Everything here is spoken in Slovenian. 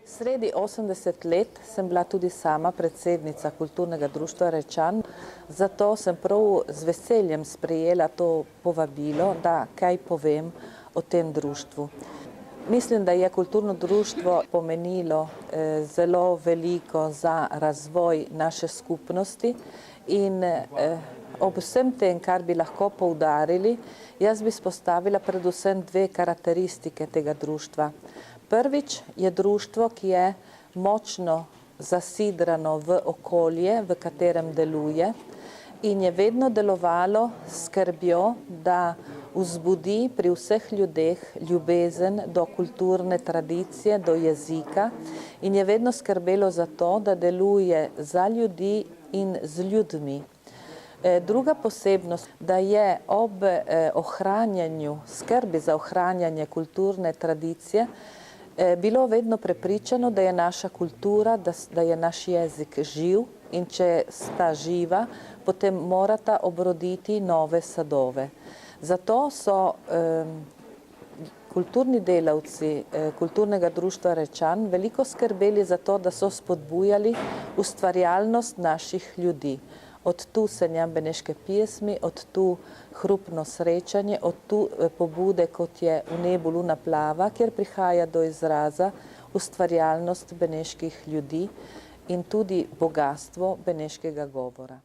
Sredi 80 let sem bila tudi sama predsednica Kulturnega društva Rečan, zato sem prav z veseljem sprejela to povabilo, da kaj povem o tem društvu. Mislim, da je kulturno društvo pomenilo zelo veliko za razvoj naše skupnosti in ob vsem tem, kar bi lahko poudarili, jaz bi izpostavila predvsem dve karakteristike tega društva. Prvič je društvo, ki je močno zasidrano v okolje, v katerem deluje in je vedno delovalo s skrbjo, da vzbudi pri vseh ljudeh ljubezen do kulturne tradicije, do jezika in je vedno skrbelo za to, da deluje za ljudi in z ljudmi. Druga posebnost, da je ob ohranjanju, skrbi za ohranjanje kulturne tradicije, bilo vedno prepričano, da je naša kultura, da je naš jezik živ in če sta živa, potem morata obroditi nove sadove. Zato so kulturni delavci Kulturnega društva Rečan veliko skrbeli za to, da so spodbujali ustvarjalnost naših ljudi. Od tu senjam beneške pjesmi, od tu hrupno srečanje, od tu pobude, kot je V nebu luna plava, kjer prihaja do izraza ustvarjalnost beneških ljudi in tudi bogatstvo beneškega govora.